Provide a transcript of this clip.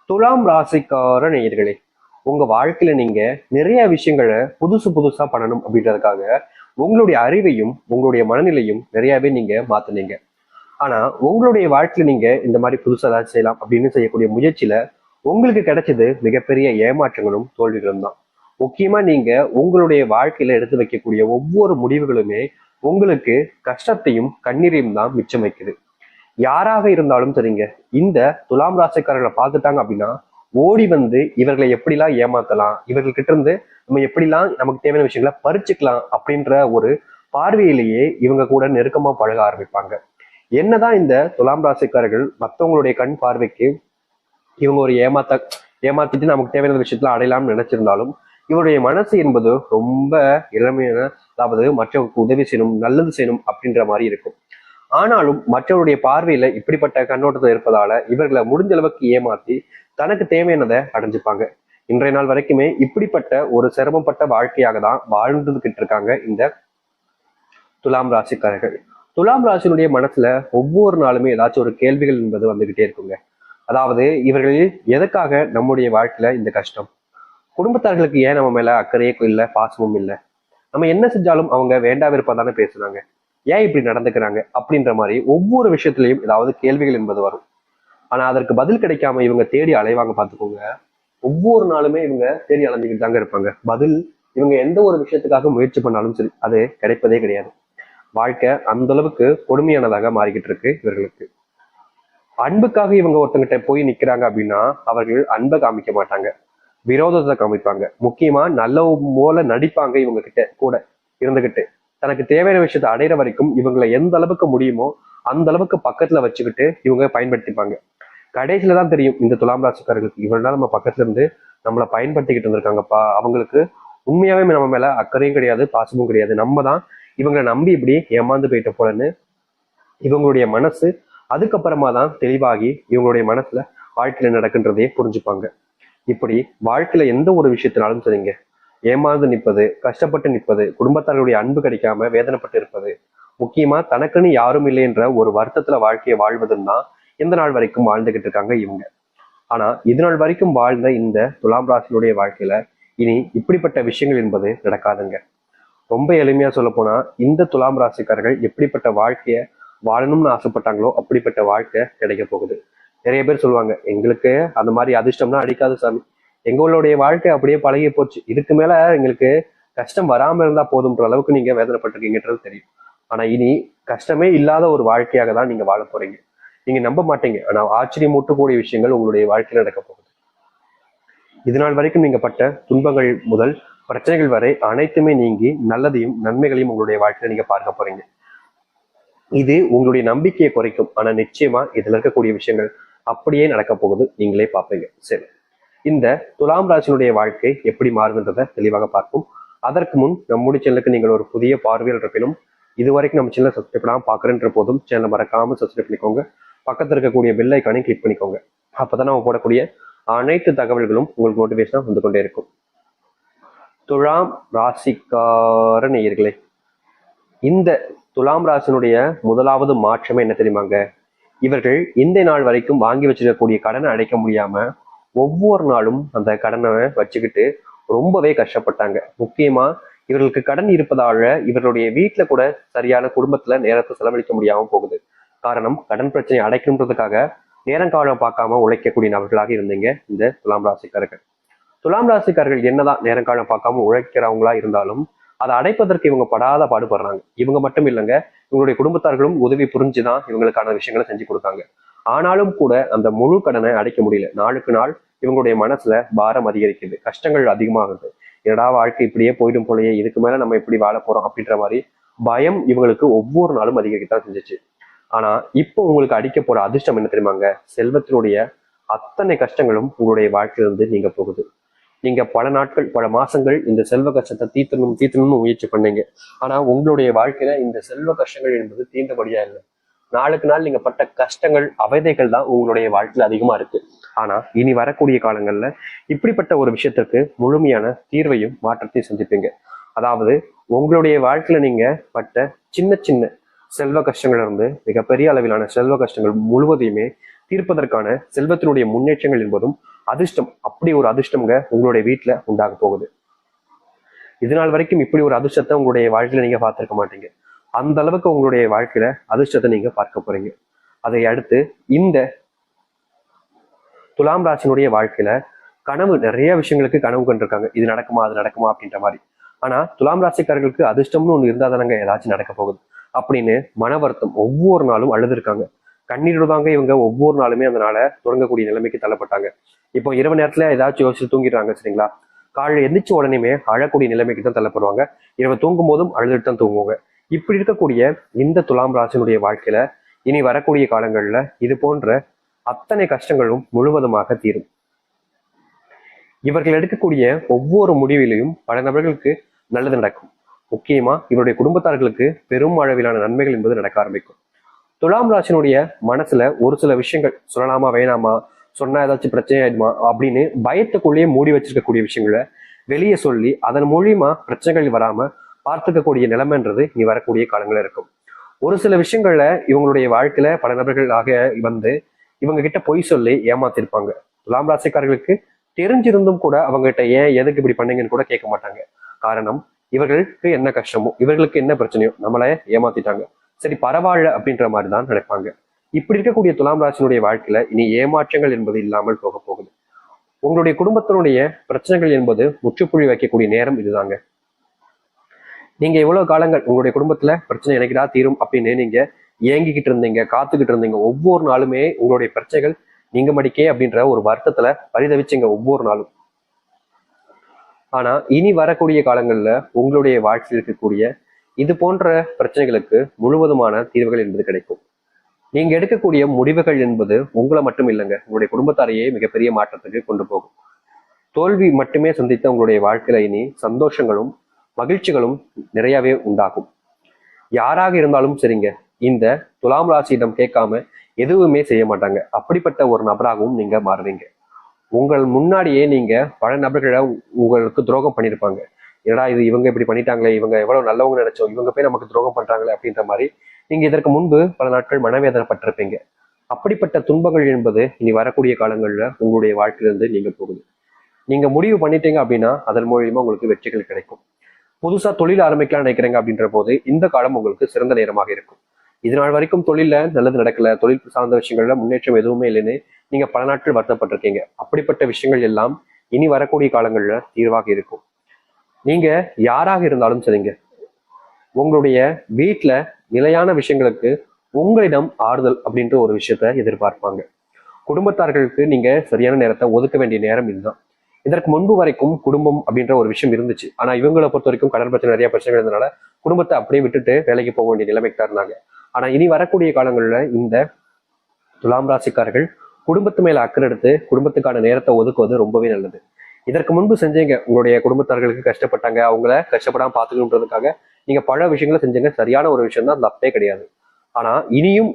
துலாம் ராசிக்கார நேயர்களே, உங்க வாழ்க்கையில நீங்க நிறைய விஷயங்களை புதுசு புதுசா பண்ணணும் அப்படின்றதுக்காக உங்களுடைய அறிவையும் உங்களுடைய மனநிலையும் நிறையவே நீங்க மாத்துனீங்க. ஆனா உங்களுடைய வாழ்க்கையில நீங்க இந்த மாதிரி புதுசா ஏதாவது செய்யலாம் அப்படின்னு செய்யக்கூடிய முயற்சியில உங்களுக்கு கிடைச்சது மிகப்பெரிய ஏமாற்றங்களும் தோல்விகளும் தான். முக்கியமா நீங்க உங்களுடைய வாழ்க்கையில எடுத்து வைக்கக்கூடிய ஒவ்வொரு முடிவுகளுமே உங்களுக்கு கஷ்டத்தையும் கண்ணீரையும் தான் மிச்சம் வைக்குது. யாராக இருந்தாலும் சரிங்க, இந்த துலாம் ராசிக்காரர்களை பார்த்துட்டாங்க அப்படின்னா ஓடி வந்து இவர்களை எப்படிலாம் ஏமாத்தலாம், இவர்கள் கிட்ட இருந்து நம்ம எப்படிலாம் நமக்கு தேவையான விஷயங்களை பறிச்சுக்கலாம் அப்படின்ற ஒரு பார்வையிலேயே இவங்க கூட நெருக்கமா பழக ஆரம்பிப்பாங்க. என்னதான் இந்த துலாம் ராசிக்காரர்கள் மற்றவங்களுடைய கண் பார்வைக்கு இவங்க ஒரு ஏமாத்திட்டு நமக்கு தேவையான விஷயத்துல அடையலாம்னு நினைச்சிருந்தாலும் இவருடைய மனசு என்பது ரொம்ப இளமையான, அதாவது மற்றவங்களுக்கு உதவி செய்யணும், நல்லது செய்யணும் அப்படின்ற மாதிரி இருக்கும். ஆனாலும் மற்றவருடைய பார்வையில இப்படிப்பட்ட கண்ணோட்டத்தில் இருப்பதால இவர்களை முடிஞ்ச அளவுக்கு ஏமாத்தி தனக்கு தேவையானதை அடைஞ்சுப்பாங்க. இன்றைய நாள் வரைக்குமே இப்படிப்பட்ட ஒரு சிரமப்பட்ட வாழ்க்கையாக தான் வாழ்ந்துகிட்டு இருக்காங்க இந்த துலாம் ராசிக்காரர்கள். துலாம் ராசினுடைய மனசுல ஒவ்வொரு நாளுமே ஏதாச்சும் ஒரு கேள்விகள் என்பது வந்துகிட்டே இருக்குங்க. அதாவது இவர்கள் எதற்காக நம்முடைய வாழ்க்கையில இந்த கஷ்டம், குடும்பத்தார்களுக்கு ஏன் நம்ம மேல அக்கறையே இல்லை, பாசமும் இல்லை, நம்ம என்ன செஞ்சாலும் அவங்க வேண்டா விருப்பம் பேசுறாங்க, ஏன் இப்படி நடந்துக்கிறாங்க அப்படின்ற மாதிரி ஒவ்வொரு விஷயத்திலையும் ஏதாவது கேள்விகள் என்பது வரும். ஆனா அதற்கு பதில் கிடைக்காம இவங்க தேடி அலைவாங்க பார்த்துக்கோங்க. ஒவ்வொரு நாளுமே இவங்க தேடி அலைஞ்சுக்கிட்டு தாங்க இருப்பாங்க. பதில் இவங்க எந்த ஒரு விஷயத்துக்காக முயற்சி பண்ணாலும் சரி அது கிடைப்பதே கிடையாது. வாழ்க்கை அந்த அளவுக்கு கொடுமையானதாக மாறிக்கிட்டு இருக்கு இவர்களுக்கு. அன்புக்காக இவங்க ஒருத்தங்கிட்ட போய் நிக்கிறாங்க அப்படின்னா அவர்கள் அன்பை காமிக்க மாட்டாங்க, விரோதத்தை காமிப்பாங்க. முக்கியமா நல்ல போல நடிப்பாங்க. இவங்க கிட்ட கூட இருந்துகிட்டு தனக்கு தேவையான விஷயத்தை அடையிற வரைக்கும் இவங்களை எந்த அளவுக்கு முடியுமோ அந்த அளவுக்கு பக்கத்துல வச்சுக்கிட்டு இவங்க பயன்படுத்திப்பாங்க. கடைசியில தான் தெரியும் இந்த துலாம் ராசிக்காரர்களுக்கு இவங்களால நம்ம பக்கத்துல இருந்து நம்மளை பயன்படுத்திக்கிட்டு இருந்திருக்காங்கப்பா, அவங்களுக்கு உண்மையாவே நம்ம மேல அக்கறையும் கிடையாது, பாசமும் கிடையாது, நம்ம தான் இவங்களை நம்பி இப்படி ஏமாந்து போயிட்ட போலன்னு இவங்களுடைய மனசு அதுக்கப்புறமா தான் தெளிவாகி இவங்களுடைய மனசுல வாழ்க்கையில நடக்குன்றதையே புரிஞ்சுப்பாங்க. இப்படி வாழ்க்கையில எந்த ஒரு விஷயத்தினாலும் சரிங்க, ஏமாந்து நிற்பது, கஷ்டப்பட்டு நிற்பது, குடும்பத்தார்களுடைய அன்பு கிடைக்காம வேதனைப்பட்டு இருப்பது, முக்கியமா தனக்குன்னு யாரும் இல்லை என்ற ஒரு வருத்தத்துல வாழ்க்கையை வாழ்வதுன்னு தான் எந்த நாள் வரைக்கும் வாழ்ந்துகிட்டு இருக்காங்க இவங்க. ஆனா இது நாள் வரைக்கும் வாழ்ந்த இந்த துலாம் ராசினுடைய வாழ்க்கையில இனி இப்படிப்பட்ட விஷயங்கள் என்பது நடக்காதுங்க. ரொம்ப எளிமையா சொல்ல போனா இந்த துலாம் ராசிக்காரர்கள் எப்படிப்பட்ட வாழ்க்கைய வாழணும்னு ஆசைப்பட்டாங்களோ அப்படிப்பட்ட வாழ்க்கை கிடைக்க போகுது. நிறைய பேர் சொல்லுவாங்க, எங்களுக்கு அந்த மாதிரி அதிர்ஷ்டம்னா அடிக்காது சாமி, எங்களுடைய வாழ்க்கை அப்படியே பழகி போச்சு, இதுக்கு மேல எங்களுக்கு கஷ்டம் வராம இருந்தா போதும்ன்ற அளவுக்கு நீங்க வேதனைப்பட்டிருக்கீங்கன்றது தெரியும். ஆனா இனி கஷ்டமே இல்லாத ஒரு வாழ்க்கையாக தான் நீங்க வாழ போறீங்க. நீங்க நம்ப மாட்டீங்க, ஆனா ஆச்சரியமூட்டக்கூடிய விஷயங்கள் உங்களுடைய வாழ்க்கையில நடக்க போகுது. இது நாள் வரைக்கும் நீங்க பட்ட துன்பங்கள் முதல் பிரச்சனைகள் வரை அனைத்துமே நீங்கி நல்லதையும் நன்மைகளையும் உங்களுடைய வாழ்க்கையில நீங்க பார்க்க போறீங்க. இது உங்களுடைய நம்பிக்கையை குறைக்கும், ஆனா நிச்சயமா இதுல இருக்கக்கூடிய விஷயங்கள் அப்படியே நடக்க போகுது, நீங்களே பார்ப்பீங்க. சரி, இந்த துலாம் ராசினுடைய வாழ்க்கை எப்படி மாறுகின்றத தெளிவாக பார்ப்போம். அதற்கு முன் நம்முடைய சேனலுக்கு நீங்கள் ஒரு புதிய பார்வையில் இருப்பினும் இதுவரைக்கும் நம்ம சேனலை சப்ஸ்கிரைப் பண்ணாமல் பார்க்குறேன்ற போதும் சேனலை மறக்காம சப்ஸ்கிரைப் பண்ணிக்கோங்க. பக்கத்தில் இருக்கக்கூடிய பெல் ஐக்கானையும் கிளிக் பண்ணிக்கோங்க. அப்பதான் நம்ம போடக்கூடிய அனைத்து தகவல்களும் உங்களுக்கு மோட்டிவேஷனாக வந்து கொண்டே இருக்கும். துலாம் ராசிக்கார நேயர்களே, இந்த துலாம் ராசினுடைய முதலாவது மாற்றமே என்ன தெரியுமாங்க? இவர்கள் இந்த நாள் வரைக்கும் வாங்கி வச்சிருக்கக்கூடிய கடனை அடைக்க முடியாம ஒவ்வொரு நாளும் அந்த கடனை வச்சுக்கிட்டு ரொம்பவே கஷ்டப்பட்டாங்க. முக்கியமா இவர்களுக்கு கடன் இருப்பதால இவர்களுடைய வீட்டுல கூட சரியான குடும்பத்துல நேரத்தை செலவழிக்க முடியாம போகுது. காரணம், கடன் பிரச்சனை அடைக்கணுன்றதுக்காக நேரங்காலம் பார்க்காம உழைக்கக்கூடிய நபர்களாக இருந்தீங்க இந்த துலாம் ராசிக்காரர்கள். துலாம் ராசிக்காரர்கள் என்னதான் நேரங்காலம் பார்க்காம உழைக்கிறவங்களா இருந்தாலும் அதை அடைப்பதற்கு இவங்க படாத பாடுபடுறாங்க. இவங்க மட்டும் இல்லைங்க, இவங்களுடைய குடும்பத்தார்களும் உதவி புரிஞ்சுதான் இவங்களுக்கான விஷயங்களை செஞ்சு கொடுக்காங்க. ஆனாலும் கூட அந்த முழு கடனை அடைக்க முடியல. நாளுக்கு நாள் இவங்களுடைய மனசுல பாரம் அதிகரிக்குது, கஷ்டங்கள் அதிகமாகுது. என்னடா வாழ்க்கை இப்படியே போயிடும் போலயே, இதுக்கு மேல நம்ம இப்படி வாழ போறோம் அப்படின்ற மாதிரி பயம் இவங்களுக்கு ஒவ்வொரு நாளும் அதிகரிக்கத்தான் செஞ்சுச்சு. ஆனா இப்போ உங்களுக்கு அடிக்க போற அதிர்ஷ்டம் என்ன தெரியுமாங்க? செல்வத்தினுடைய அத்தனை கஷ்டங்களும் உங்களுடைய வாழ்க்கையிலிருந்து நீங்க போகுது. நீங்க பல நாட்கள் பல மாசங்கள் இந்த செல்வ கஷ்டத்தை தீர்த்தணும்னு முயற்சி பண்ணீங்க. ஆனா உங்களுடைய வாழ்க்கையில இந்த செல்வ கஷ்டங்கள் என்பது தீர்ந்தபடியா இல்லை. நாளுக்கு நாள் நீங்க பட்ட கஷ்டங்கள் அவதைகள் தான் உங்களுடைய வாழ்க்கையில அதிகமா இருக்கு. ஆனா இனி வரக்கூடிய காலங்கள்ல இப்படிப்பட்ட ஒரு விஷயத்திற்கு முழுமையான தீர்வையும் மாற்றத்தையும் செஞ்சுப்பீங்க. அதாவது உங்களுடைய வாழ்க்கையில நீங்க பட்ட சின்ன சின்ன செல்வ கஷ்டங்கள் இருந்து மிகப்பெரிய அளவிலான செல்வ கஷ்டங்கள் முழுவதையுமே தீர்ப்பதற்கான செல்வத்தினுடைய முன்னேற்றங்கள் என்பதும் அதிர்ஷ்டம், அப்படி ஒரு அதிர்ஷ்டம்ங்க உங்களுடைய வீட்டுல உண்டாக போகுது. இது நாள் வரைக்கும் இப்படி ஒரு அதிர்ஷ்டத்தை உங்களுடைய வாழ்க்கையில நீங்க பார்த்திருக்க மாட்டீங்க. அந்த அளவுக்கு உங்களுடைய வாழ்க்கையில அதிர்ஷ்டத்தை நீங்க பார்க்க போறீங்க. அதை அடுத்து இந்த துலாம் ராசினுடைய வாழ்க்கையில கனவு, நிறைய விஷயங்களுக்கு கனவு கண்டிருக்காங்க. இது நடக்குமா அது நடக்குமா அப்படின்ற மாதிரி. ஆனா துலாம் ராசிக்காரர்களுக்கு அதிர்ஷ்டம்னு ஒண்ணு இருந்தா தானங்க ஏதாச்சும் நடக்க போகுது அப்படின்னு மன வருத்தம் ஒவ்வொரு நாளும் அழுதுருக்காங்க. கண்ணீரோடு தாங்க இவங்க ஒவ்வொரு நாளுமே அதனால தொடங்கக்கூடிய நிலைமைக்கு தள்ளப்பட்டாங்க. இப்போ இரவு நேரத்துல ஏதாச்சும் யோசிச்சு தூங்கிடுறாங்க சரிங்களா, காலையில எந்திரிச்ச உடனேமே அழக்கூடிய நிலைமைக்கு தான் தள்ளப்படுவாங்க. இரவு தூங்கும் போதும் அழுதுட்டு தான் தூங்குவாங்க. இப்படி இருக்கக்கூடிய இந்த துலாம் ராசினுடைய வாழ்க்கையில இனி வரக்கூடிய காலங்கள்ல இது போன்ற அத்தனை கஷ்டங்களும் முழுவதுமாக தீரும். இவர்கள் எடுக்கக்கூடிய ஒவ்வொரு முடிவிலையும் பல நபர்களுக்கு நல்லது நடக்கும். முக்கியமா இவருடைய குடும்பத்தார்களுக்கு பெரும் அளவிலான நன்மைகள் என்பது நடக்க ஆரம்பிக்கும். துலாம் ராசினுடைய மனசுல ஒரு சில விஷயங்கள் சொல்லலாமா வேணாமா, சொன்னா ஏதாச்சும் பிரச்சனை ஆயிடுமா அப்படின்னு பயத்துக்குள்ளேயே மூடி வச்சிருக்கக்கூடிய விஷயங்களை வெளியே சொல்லி அதன் மூலியமா பிரச்சனைகள் வராம பார்த்துக்கக்கூடிய நிலைமைன்றது இனி வரக்கூடிய காலங்கள் இருக்கும். ஒரு சில விஷயங்கள்ல இவங்களுடைய வாழ்க்கையில பல நபர்களாக வந்து இவங்க கிட்ட பொய் சொல்லி ஏமாத்திருப்பாங்க. துலாம் ராசிக்காரர்களுக்கு தெரிஞ்சிருந்தும் கூட அவங்க கிட்ட ஏன் எதுக்கு இப்படி பண்ணீங்கன்னு கூட கேட்க மாட்டாங்க. காரணம், இவர்களுக்கு என்ன கஷ்டமோ இவர்களுக்கு என்ன பிரச்சனையோ நம்மளை ஏமாத்திட்டாங்க, சரி பரவாயில்ல அப்படின்ற மாதிரி தான் நினைப்பாங்க. இப்படி இருக்கக்கூடிய துலாம் ராசினுடைய வாழ்க்கையில இனி ஏமாற்றங்கள் என்பது இல்லாமல் போக போகுது. உங்களுடைய குடும்பத்தினுடைய பிரச்சனைகள் என்பது முற்றுப்புள்ளி வைக்கக்கூடிய நேரம் இதுதாங்க. நீங்க எவ்வளவு காலங்கள் உங்களுடைய குடும்பத்துல பிரச்சனை எனக்குடா தீரும் அப்படின்னு நீங்க ஏங்கிக்கிட்டு இருந்தீங்க, காத்துக்கிட்டு இருந்தீங்க. ஒவ்வொரு நாளுமே உங்களுடைய பிரச்சனைகள் நீங்க மடிக்கே அப்படின்ற ஒரு வருத்தத்துல பரிதவிச்சீங்க ஒவ்வொரு நாளும். ஆனா இனி வரக்கூடிய காலங்கள்ல உங்களுடைய வாழ்க்கையில் இருக்கக்கூடிய இது போன்ற பிரச்சனைகளுக்கு முழுவதுமான தீர்வுகள் என்பது கிடைக்கும். நீங்க எடுக்கக்கூடிய முடிவுகள் என்பது உங்களை மட்டும் இல்லைங்க, உங்களுடைய குடும்பத்தாரையே மிகப்பெரிய மாற்றத்துக்கு கொண்டு போகும். தோல்வி மட்டுமே சந்தித்த உங்களுடைய வாழ்க்கையில இனி சந்தோஷங்களும் மகிழ்ச்சிகளும் நிறையவே உண்டாகும். யாராக இருந்தாலும் சரிங்க, இந்த துலாம் ராசியிடம் கேட்காம எதுவுமே செய்ய மாட்டாங்க. அப்படிப்பட்ட ஒரு நபராகவும் நீங்க மாறுவீங்க. உங்கள் முன்னாடியே நீங்க பல நபர்களை உங்களுக்கு துரோகம் பண்ணியிருப்பாங்க. ஏடா இது இவங்க இப்படி பண்ணிட்டாங்களே, இவங்க எவ்வளவு நல்லவங்க நினைச்சோம், இவங்க போய் நமக்கு துரோகம் பண்றாங்களே அப்படின்ற மாதிரி நீங்க இதற்கு முன்பு பல நாட்கள் மனவேதனைப்பட்டிருப்பீங்க. அப்படிப்பட்ட துன்பங்கள் என்பது இனி வரக்கூடிய காலங்கள்ல உங்களுடைய வாழ்க்கையிலிருந்து நீங்க போகுது. நீங்க முடிவு பண்ணிட்டீங்க அப்படின்னா அதன் மூலியமா உங்களுக்கு வெற்றிகள் கிடைக்கும். புதுசா தொழில் ஆரம்பிக்கலாம் நினைக்கிறீங்க அப்படின்ற போது இந்த காலம் உங்களுக்கு சிறந்த நேரமாக இருக்கும். இது நாள் வரைக்கும் தொழில நல்லது நடக்கல, தொழில் சார்ந்த விஷயங்கள்ல முன்னேற்றம் எதுவுமே இல்லைன்னு நீங்க பல நாட்கள் வருத்தப்பட்டிருக்கீங்க. அப்படிப்பட்ட விஷயங்கள் எல்லாம் இனி வரக்கூடிய காலங்கள்ல தீர்வாக இருக்கும். நீங்க யாராக இருந்தாலும் சரிங்க, உங்களுடைய வீட்டுல நிலையான விஷயங்களுக்கு உங்களிடம் ஆறுதல் அப்படின்ற ஒரு விஷயத்த எதிர்பார்ப்பாங்க. குடும்பத்தார்களுக்கு நீங்க சரியான நேரத்தை ஒதுக்க வேண்டிய நேரம் இதுதான். இதற்கு முன்பு வரைக்கும் குடும்பம் அப்படின்ற ஒரு விஷயம் இருந்துச்சு. ஆனா இவங்களை பொறுத்த வரைக்கும் கடன் பிரச்சனை, நிறைய பிரச்சனைகள் இருந்தனால குடும்பத்தை அப்படியே விட்டுட்டு வேலைக்கு போக வேண்டிய நிலைமைக்கு தான் இருந்தாங்க. ஆனா இனி வரக்கூடிய காலங்கள்ல இந்த துலாம் ராசிக்காரர்கள் குடும்பத்து மேல அக்கறை எடுத்து குடும்பத்துக்கான நேரத்தை ஒதுக்குவது ரொம்பவே நல்லது. இதற்கு முன்பு செஞ்சீங்க, உங்களுடைய குடும்பத்தார்களுக்கு கஷ்டப்பட்டாங்க, அவங்கள கஷ்டப்படாம பாத்துக்கணுன்றதுக்காக நீங்க பல விஷயங்களை செஞ்சீங்க. சரியான ஒரு விஷயம் தான், தப்பே கிடையாது. ஆனா இனியும்